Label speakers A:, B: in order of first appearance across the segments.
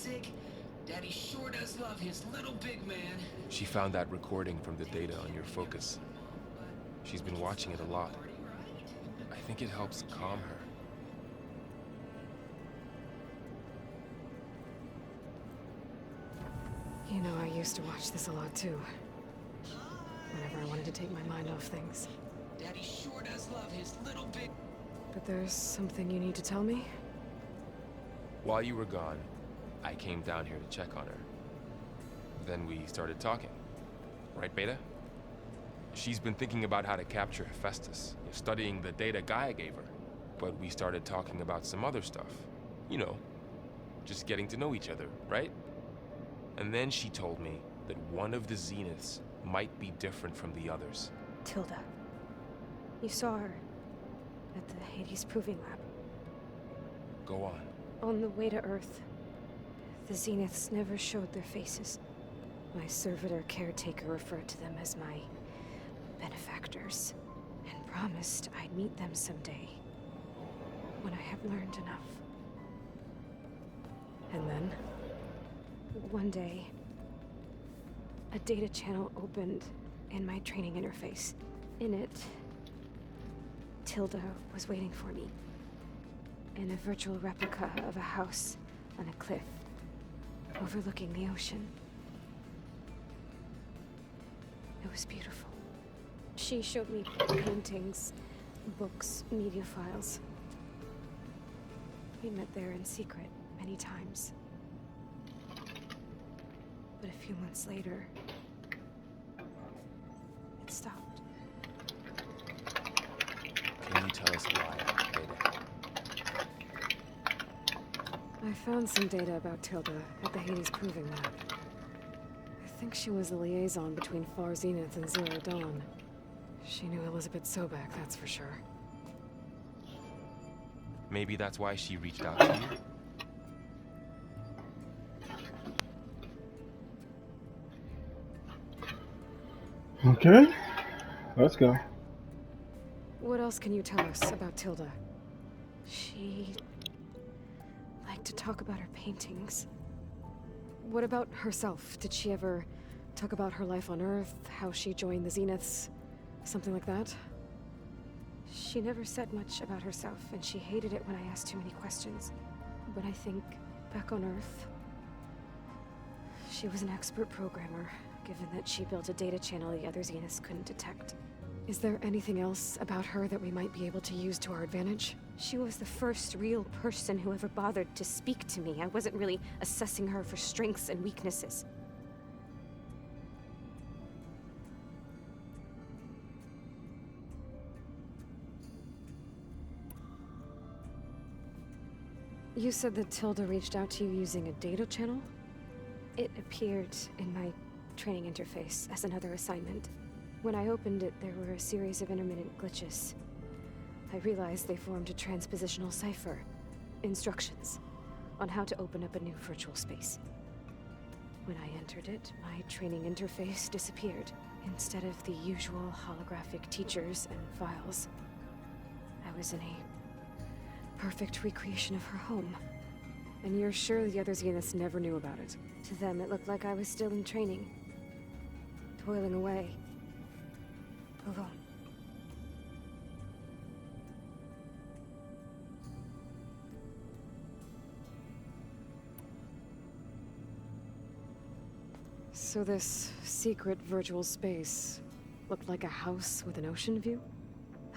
A: sick, Daddy sure does love his little big man.
B: She found that recording from the data on your focus. She's been watching it a lot. I think it helps calm her.
C: You know, I used to watch this a lot too. Whenever I wanted to take my mind off things.
A: Daddy sure does love his little big...
C: But there's something you need to tell me?
B: While you were gone, I came down here to check on her. Then we started talking. Right, Beta? She's been thinking about how to capture Hephaestus, studying the data Gaia gave her. But we started talking about some other stuff. You know, just getting to know each other, right? And then she told me that one of the Zeniths might be different from the others.
C: Tilda. You saw her at the Hades Proving Lab.
B: Go on.
C: On the way to Earth, the Zeniths never showed their faces. My servitor caretaker referred to them as my benefactors, and promised I'd meet them someday, when I have learned enough. And then, one day, a data channel opened in my training interface. In it, Tilda was waiting for me, in a virtual replica of a house on a cliff, overlooking the ocean. It was beautiful. She showed me paintings, books, media files. We met there in secret many times. But a few months later, it stopped.
B: Can you tell us why, Beta?
C: I found some data about Tilda at the Hades Proving Lab. I think she was the liaison between Far Zenith and Zero Dawn. She knew Elizabeth Sobek, that's for sure.
B: Maybe that's why she reached out to you?
D: Okay, let's go.
C: What else can you tell us about Tilda? She liked to talk about her paintings. What about herself? Did she ever talk about her life on Earth, how she joined the Zeniths, something like that? She never said much about herself, and she hated it when I asked too many questions. But I think, back on Earth, she was an expert programmer, given that she built a data channel the other Zeniths couldn't detect. Is there anything else about her that we might be able to use to our advantage? She was the first real person who ever bothered to speak to me. I wasn't really assessing her for strengths and weaknesses. You said that Tilda reached out to you using a data channel? It appeared in my training interface as another assignment. When I opened it, there were a series of intermittent glitches. I realized they formed a transpositional cipher. Instructions on how to open up a new virtual space. When I entered it, my training interface disappeared. Instead of the usual holographic teachers and files, I was in a perfect recreation of her home. And you're sure the other Zeniths never knew about it? To them, it looked like I was still in training, toiling away, alone. So this secret virtual space looked like a house with an ocean view?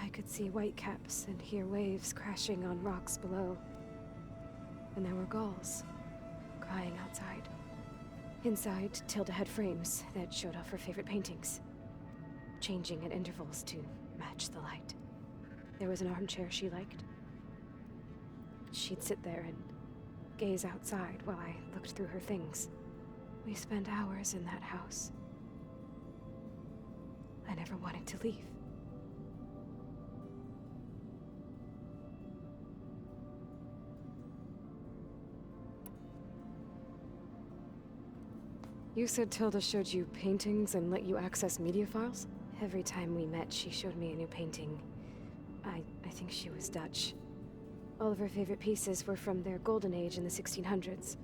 C: I could see whitecaps and hear waves crashing on rocks below. And there were gulls crying outside. Inside, Tilda had frames that showed off her favorite paintings, changing at intervals to match the light. There was an armchair she liked. She'd sit there and gaze outside while I looked through her things. We spent hours in that house. I never wanted to leave. You said Tilda showed you paintings and let you access media files? Every time we met, she showed me a new painting. I think she was Dutch. All of her favorite pieces were from their golden age in the 1600s.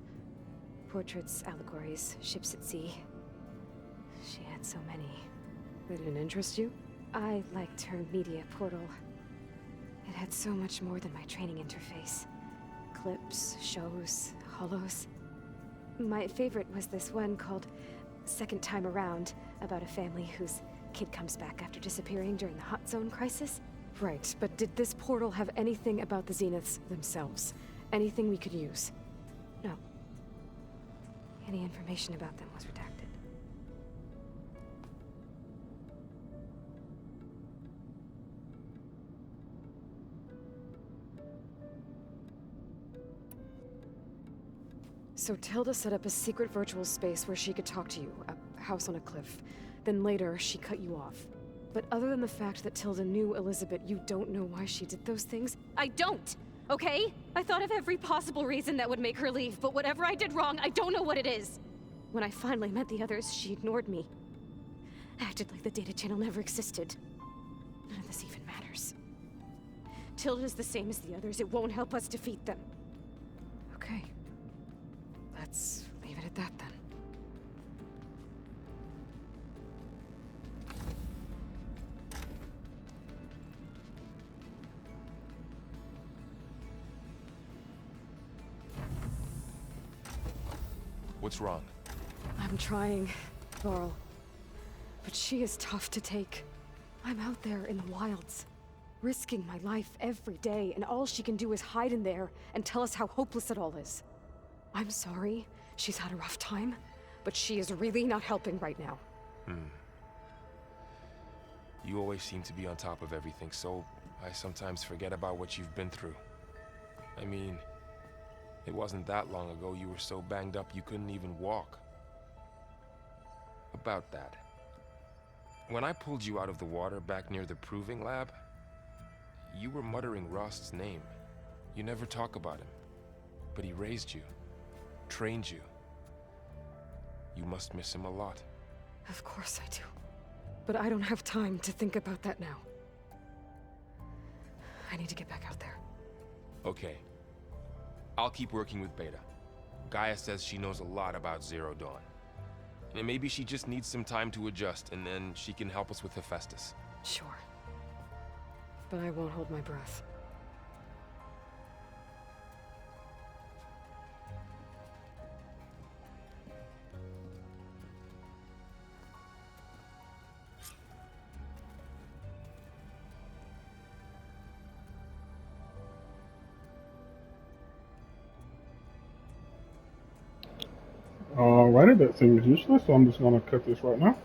C: portraits, allegories, ships at sea. She had so many.
E: They didn't interest you?
C: I liked her media portal. It had so much more than my training interface. Clips, shows, holos. My favorite was this one called Second Time Around, about a family whose kid comes back after disappearing during the Hot Zone crisis.
E: Right, but did this portal have anything about the Zeniths themselves? Anything we could use?
C: No. Any information about them was redacted.
E: So Tilda set up a secret virtual space where she could talk to you, a house on a cliff. Then later, she cut you off. But other than the fact that Tilda knew Elizabeth, you don't know why she did those things?
C: I don't! Okay? I thought of every possible reason that would make her leave, but whatever I did wrong, I don't know what it is! When I finally met the others, she ignored me. Acted like the data channel never existed. None of this even matters. Tilda's the same as the others. It won't help us defeat them.
E: Okay. Let's leave it at that then.
B: What's wrong?
E: I'm trying, Laurel. But she is tough to take. I'm out there in the wilds, risking my life every day, and all she can do is hide in there and tell us how hopeless it all is. I'm sorry, she's had a rough time, but she is really not helping right now.
B: You always seem to be on top of everything, so I sometimes forget about what you've been through. I mean, it wasn't that long ago you were so banged up you couldn't even walk. About that. When I pulled you out of the water back near the proving lab, you were muttering Rost's name. You never talk about him. But he raised you, trained you. You must miss him a lot.
E: Of course I do. But I don't have time to think about that now. I need to get back out there.
B: Okay. I'll keep working with Beta. Gaia says she knows a lot about Zero Dawn. And maybe she just needs some time to adjust, and then she can help us with Hephaestus.
E: Sure. But I won't hold my breath.
D: Alrighty, that seems useless, so I'm just gonna cut this right now.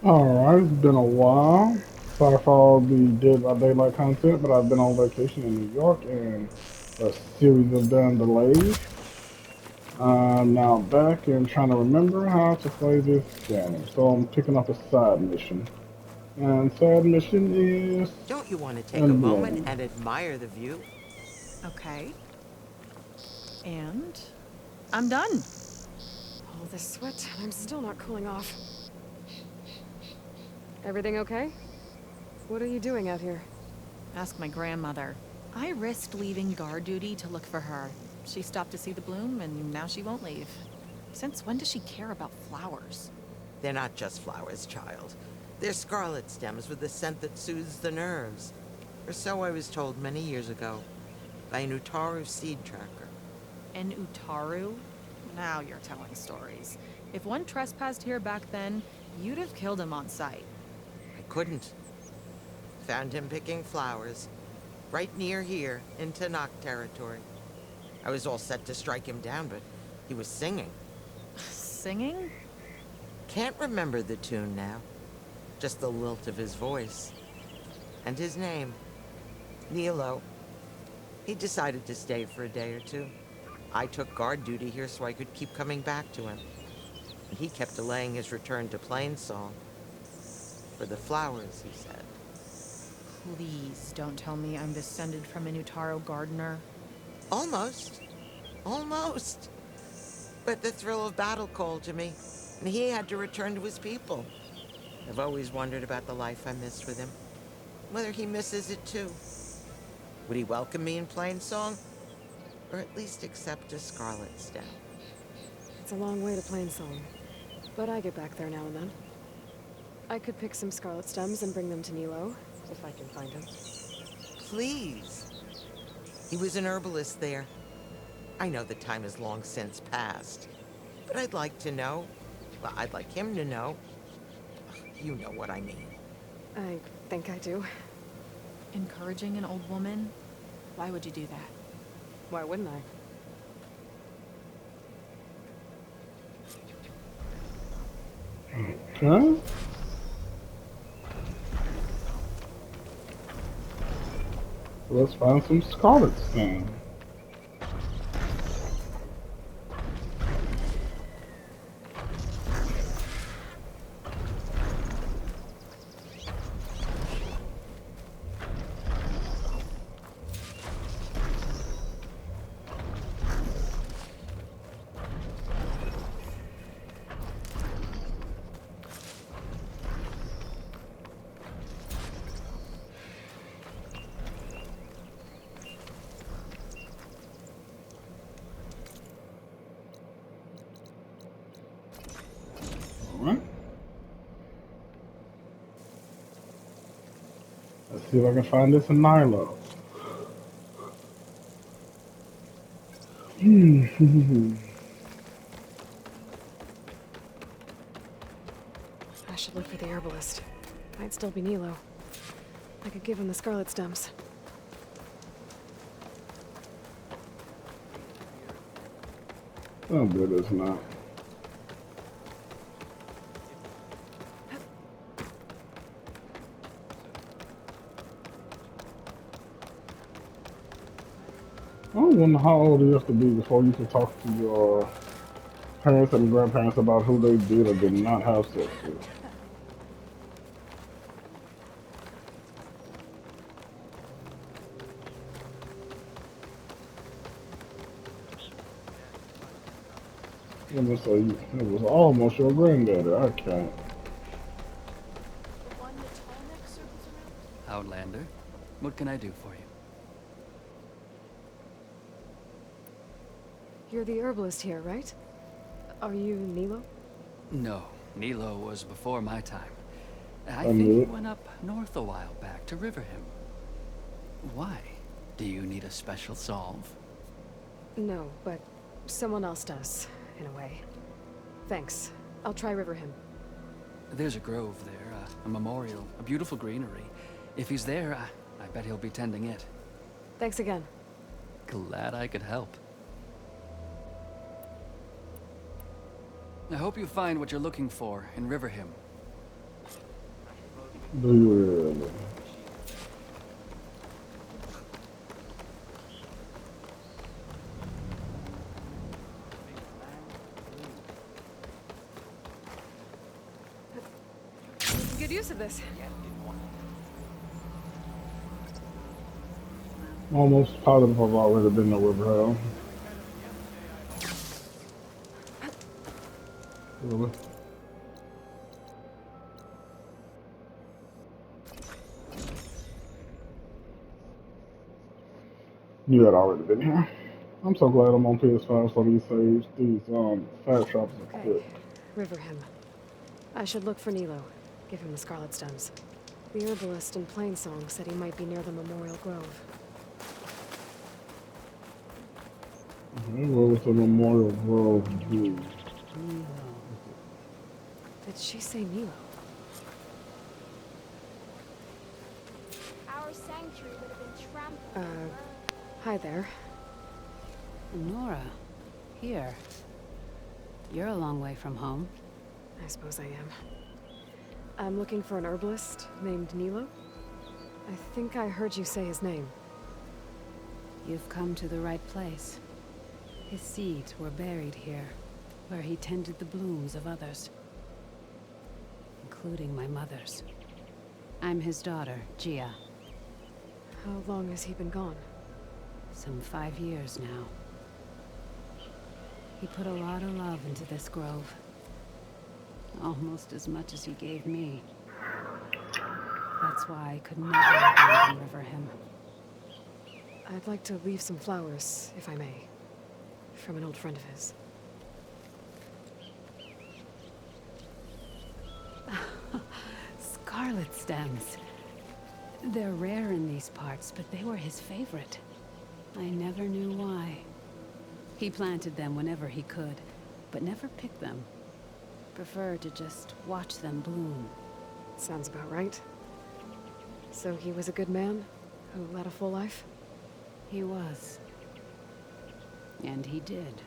D: Alright, it's been a while. Sorry for all the Dead by Daylight content, but I've been on vacation in New York and a series of damn delays. I'm now back and trying to remember how to play this game, so I'm picking up a side mission. And side mission is...
F: Don't you want to take a moment and admire the view?
G: Okay. And I'm done.
E: All this sweat, and I'm still not cooling off. Everything okay? What are you doing out here?
G: Ask my grandmother. I risked leaving guard duty to look for her. She stopped to see the bloom, and now she won't leave. Since when does she care about flowers?
F: They're not just flowers, child. They're scarlet stems with a scent that soothes the nerves. Or so I was told many years ago by an Utaru seed tracker.
G: An Utaru? Now you're telling stories. If one trespassed here back then, you'd have killed him on sight.
F: I couldn't. Found him picking flowers, right near here, in Tanak territory. I was all set to strike him down, but he was singing.
G: Singing?
F: Can't remember the tune now. Just the lilt of his voice. And his name. Nilo. He decided to stay for a day or two. I took guard duty here so I could keep coming back to him. And he kept delaying his return to Plainsong. For the flowers, he said.
G: Please don't tell me I'm descended from an Utaru gardener.
F: Almost. Almost. But the thrill of battle called to me, and he had to return to his people. I've always wondered about the life I missed with him. Whether he misses it too. Would he welcome me in Plainsong? Or at least accept a scarlet stem?
E: It's a long way to Plainsong, but I get back there now and then. I could pick some scarlet stems and bring them to Nilo, if I can find him.
F: Please. He was an herbalist there. I know the time has long since passed, but I'd like to know. Well, I'd like him to know. You know what I mean.
E: I think I do.
G: Encouraging an old woman? Why would you do that?
E: Why wouldn't I?
D: Okay. Let's find some scarlet stem. Alright. Let's see if I can find this in Nilo.
E: I should look for the herbalist. Might still be Nilo. I could give him the scarlet stems.
D: Oh, but it's not. I wonder how old you have to be before you can talk to your parents and grandparents about who they did or did not have sex with. Let me say, it was almost your granddaddy. I can't.
H: Outlander, what can I do for you?
E: You're the herbalist here, right? Are you Nilo?
H: No, Nilo was before my time. I
D: I
H: think
D: knew
H: he
D: it.
H: went up north a while back to Riverhim. Why? Do you need a special solve?
E: No, but someone else does, in a way. Thanks. I'll try Riverhim.
H: There's a grove there, a memorial, a beautiful greenery. If he's there, I bet he'll be tending it.
E: Thanks again.
H: Glad I could help. I hope you find what you're looking for in Riverhim.
D: Do you really?
E: Good use of this.
D: Almost positive I've already been to Riverhell. Really? You had already been here. I'm so glad I'm on PS5 so these saves, these fat shops are
E: Okay.
D: quick.
E: Riverhim. I should look for Nilo. Give him the scarlet stems. The herbalist in Plainsong said he might be near the Memorial Grove.
D: Where was the Memorial Grove view?
E: Did she say Nilo?
I: Our sanctuary would have been trampled.
E: Hi there.
J: Nora, here. You're a long way from home.
E: I suppose I am. I'm looking for an herbalist named Nilo. I think I heard you say his name.
J: You've come to the right place. His seeds were buried here, where he tended the blooms of others, including my mother's. I'm his daughter, Gia.
E: How long has he been gone?
J: Some 5 years now. He put a lot of love into this grove. Almost as much as he gave me. That's why I could never abandon Riverhim.
E: I'd like to leave some flowers, if I may. From an old friend of his.
J: Scarlet stems. They're rare in these parts, but they were his favorite. I never knew why. He planted them whenever he could, but never picked them. Preferred to just watch them bloom.
E: Sounds about right. So he was a good man who led a full life?
J: He was. And he did.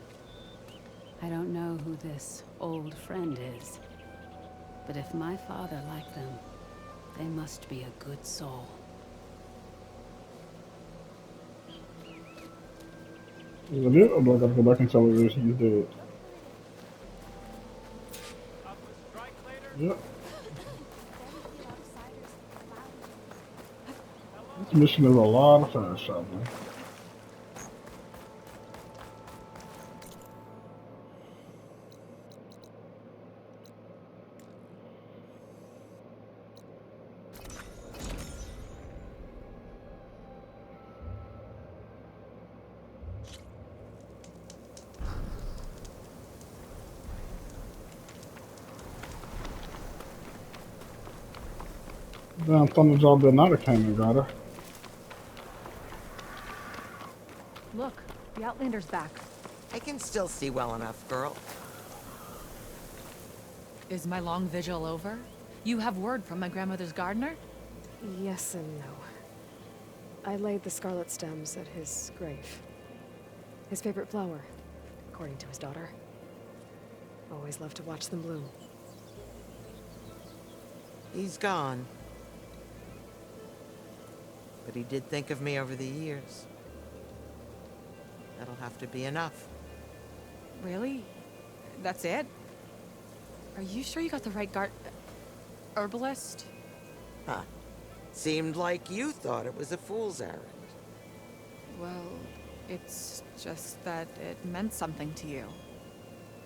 J: I don't know who this old friend is, but if my father liked them, they must be a good soul.
D: Is that it? Or do I gotta go back and tell her that she's dead? Yep. This mission is a lot of fast shopping. Damn, Thunderjaw did not have came and got her.
G: Look, the Outlander's back.
F: I can still see well enough, girl.
G: Is my long vigil over? You have word from my grandmother's gardener?
E: Yes and no. I laid the scarlet stems at his grave. His favorite flower, according to his daughter. Always loved to watch them bloom.
F: He's gone. But he did think of me over the years. That'll have to be enough.
G: Really? That's it? Are you sure you got the right herbalist?
F: Huh. Seemed like you thought it was a fool's errand.
G: Well, it's just that it meant something to you.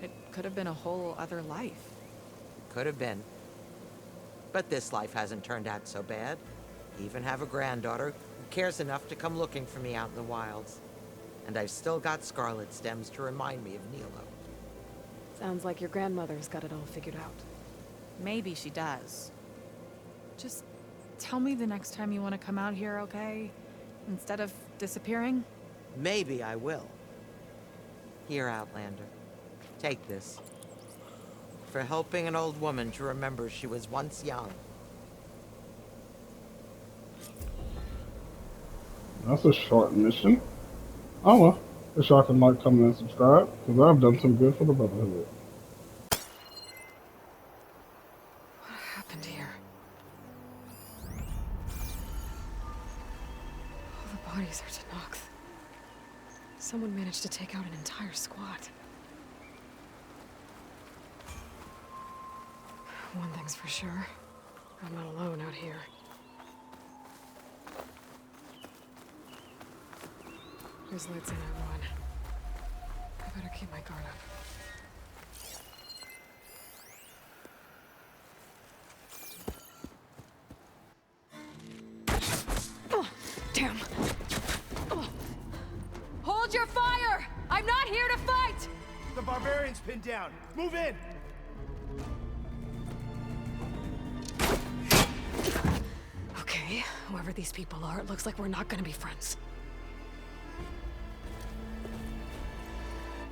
G: It could have been a whole other life.
F: Could have been. But this life hasn't turned out so bad. I even have a granddaughter who cares enough to come looking for me out in the wilds. And I've still got scarlet stems to remind me of Nilo.
E: Sounds like your grandmother's got it all figured out.
G: Maybe she does. Just tell me the next time you want to come out here, okay? Instead of disappearing?
F: Maybe I will. Here, Outlander. Take this. For helping an old woman to remember she was once young.
D: That's a short mission. Oh well. Wish y'all can like, comment, and subscribe, because I've done some good for the Brotherhood.
E: What happened here? All the bodies are Tanox. Someone managed to take out an entire squad. One thing's for sure. I'm not alone out here. There's lights in everyone. I better keep my guard up. Oh, damn. Oh.
K: Hold your fire! I'm not here to fight!
L: The barbarian's pinned down. Move in!
E: Okay, whoever these people are, it looks like we're not gonna be friends.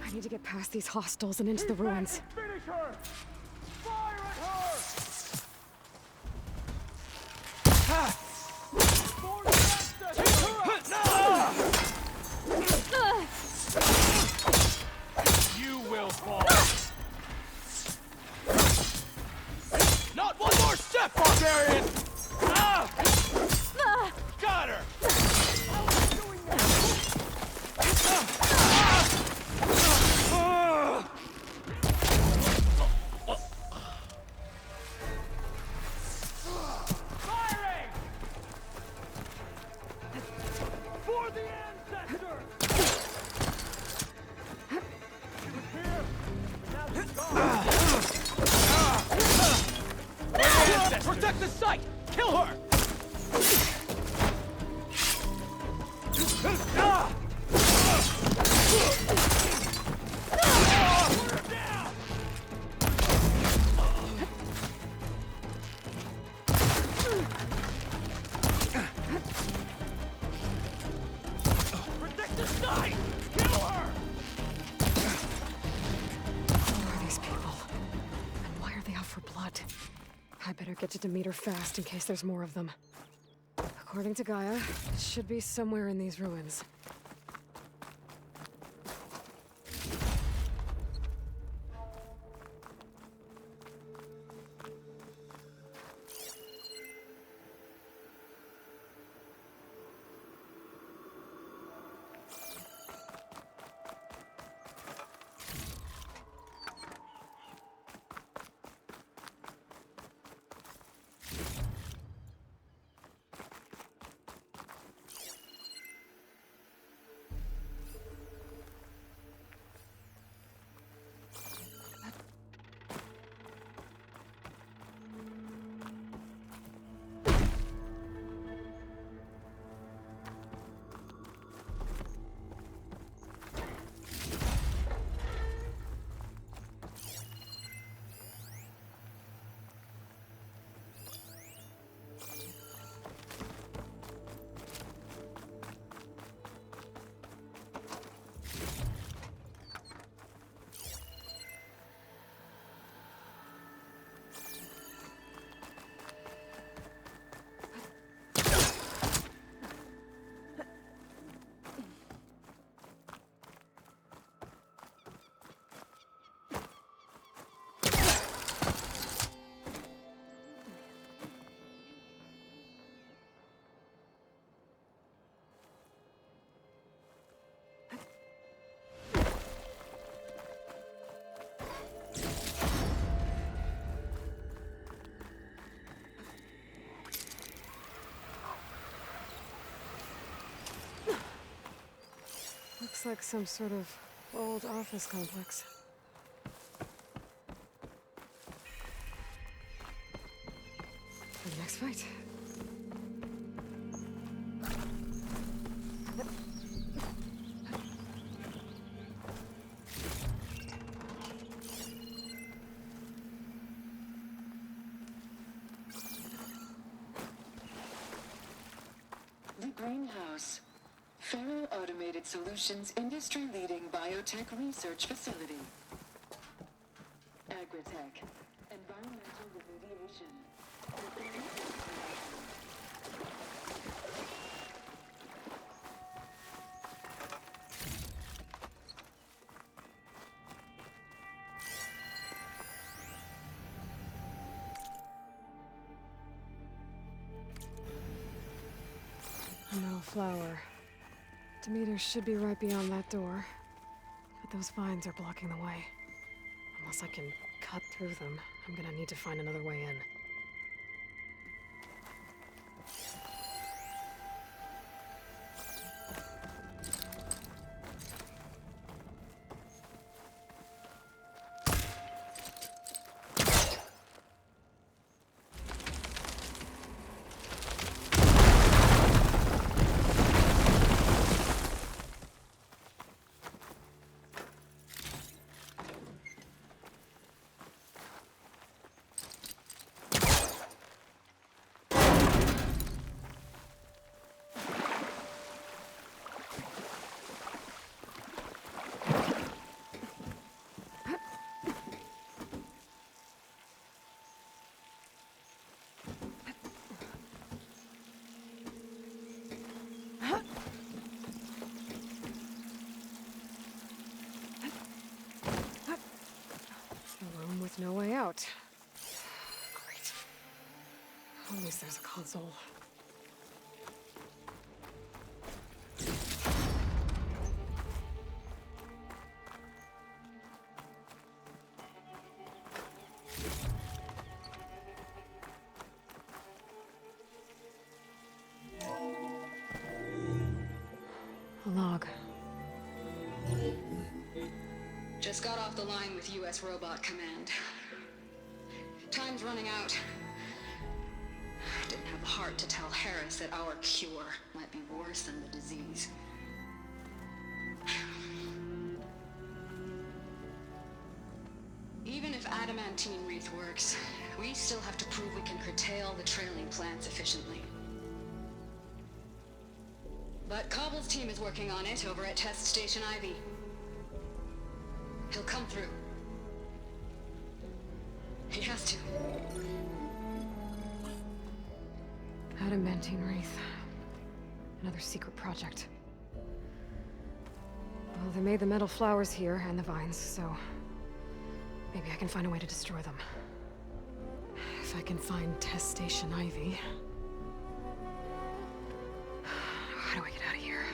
E: I need to get past these hostiles and into the ruins.
L: Finish her! Fire at her! You will fall. Not one more step, barbarian! Got her! Protect the site! Kill her!
E: Demeter fast in case there's more of them. According to Gaia, it should be somewhere in these ruins. Looks like some sort of old office complex. For the next fight.
M: The Greenhouse. Faro Automated Solutions industry-leading biotech research facility. Agritech. Environmental remediation.
E: No flower. Demeter should be right beyond that door. But those vines are blocking the way. Unless I can cut through them, I'm gonna need to find another way in. With no way out. Great. At least there's a console. A log.
N: Just got off the line with U.S. Robot Command. Time's running out. Didn't have the heart to tell Harris that our cure might be worse than the disease. Even if adamantine wreath works, we still have to prove we can curtail the trailing plants efficiently. But Cobble's team is working on it over at Test Station Ivy. He'll come through. He has to.
E: Adamantine wreath. Another secret project. Well, they made the metal flowers here and the vines, so maybe I can find a way to destroy them. If I can find test station Ivy. How do I get out of here?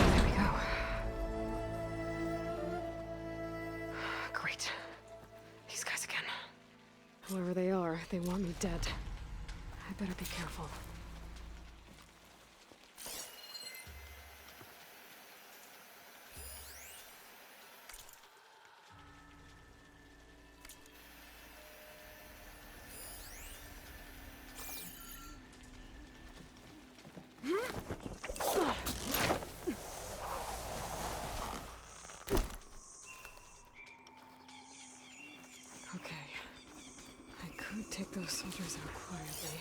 E: There we go. Great. These guys again. Whoever they are, they want me dead. I better be careful. Okay. I could take those soldiers out quietly.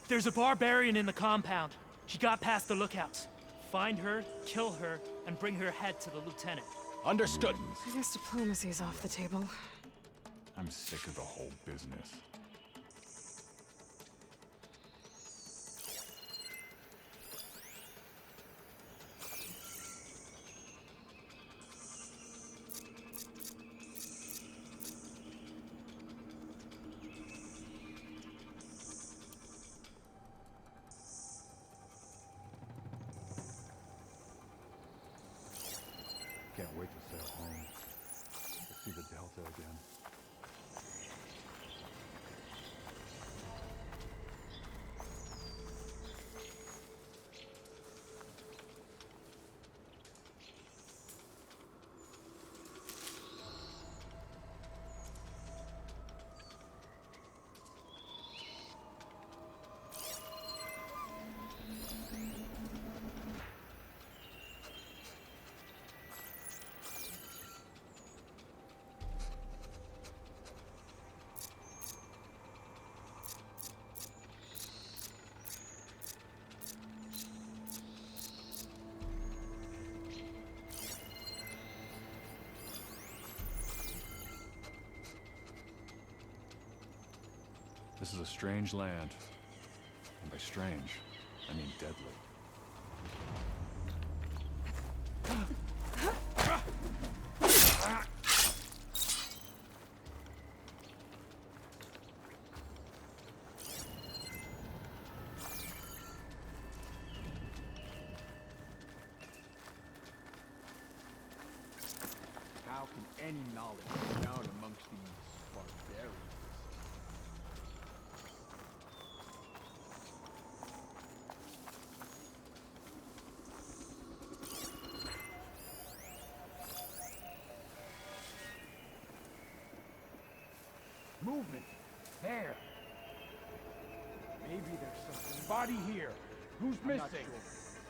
L: There's a barbarian in the compound. She got past the lookouts. Find her, kill her, and bring her head to the lieutenant.
O: Understood.
E: I guess diplomacy's off the table.
O: I'm sick of the whole business. Can't wait to sail home. To see the Delta again. This is a strange land. And by strange, I mean deadly.
L: How can any knowledge be found amongst these barbarians? Movement. There. Maybe there's something. Body here. Who's missing?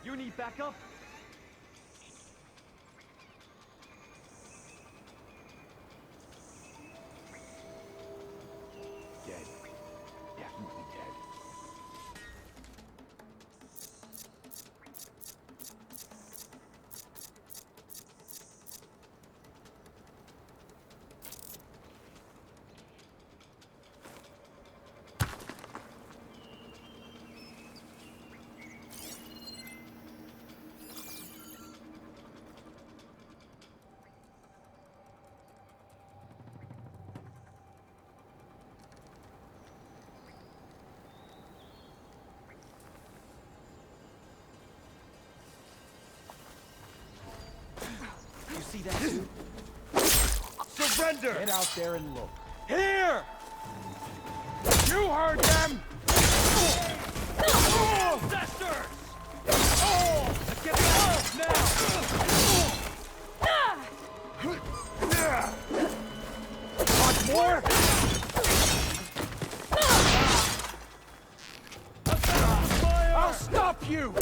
L: You need backup? Dead. Definitely dead. See that too? Surrender! Get out there and look. Here! You heard them! Ancestors! Get out now! Want more? I'll stop you!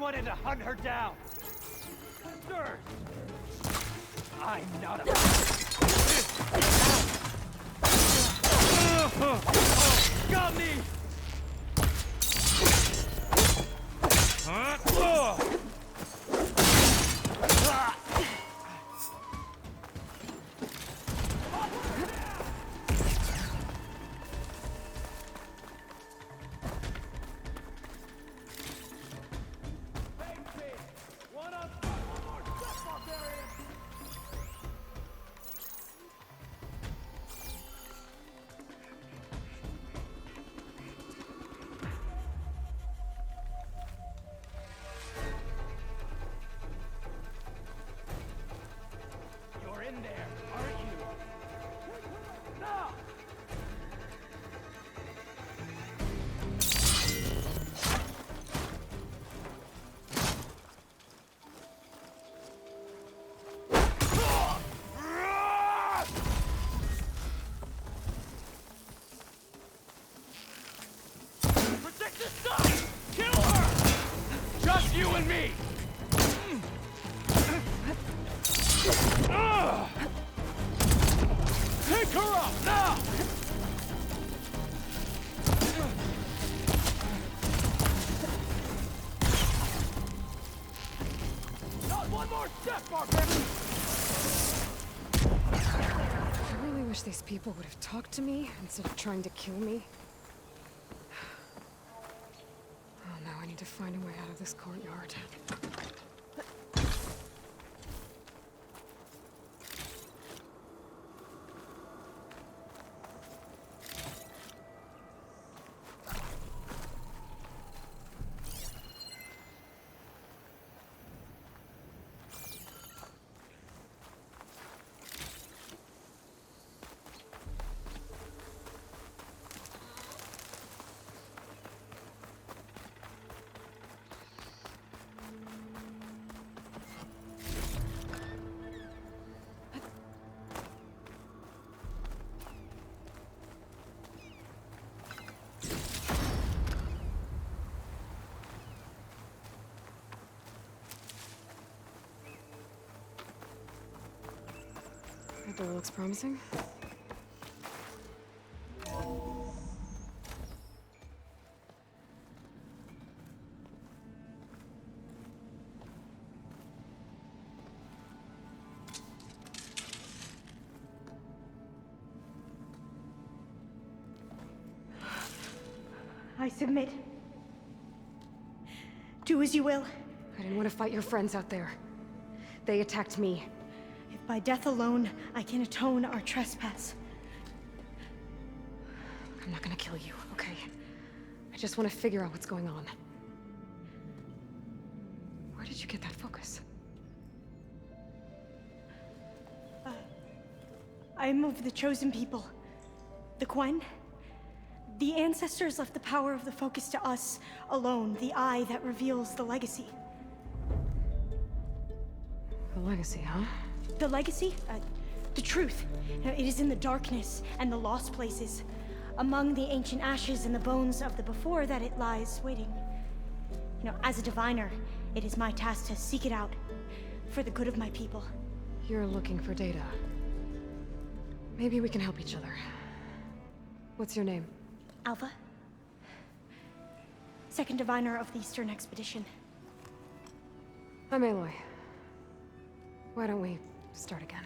L: wanted to hunt her down. Sir, I'm not a... Got me! In there, aren't you? No! Protect this side! Kill her! Just you and me! Pick her up, now! Not one more step, barbarian!
E: I really wish these people would have talked to me instead of trying to kill me. Oh, now I need to find a way out of this courtyard. That door looks promising.
I: I submit. Do as you will.
E: I didn't want to fight your friends out there. They attacked me.
I: If by death alone I can atone our trespass.
E: I'm not gonna kill you, okay? I just want to figure out what's going on. Where did you get that focus?
I: I'm of the chosen people. The Quen. The ancestors left the power of the focus to us alone, the eye that reveals the legacy.
E: The legacy, huh?
I: The legacy? The truth. It is in the darkness and the lost places. Among the ancient ashes and the bones of the before that it lies waiting. As a diviner, it is my task to seek it out. For the good of my people.
E: You're looking for data. Maybe we can help each other. What's your name?
I: Alpha. Second diviner of the Eastern Expedition.
E: I'm Aloy. Why don't we start again?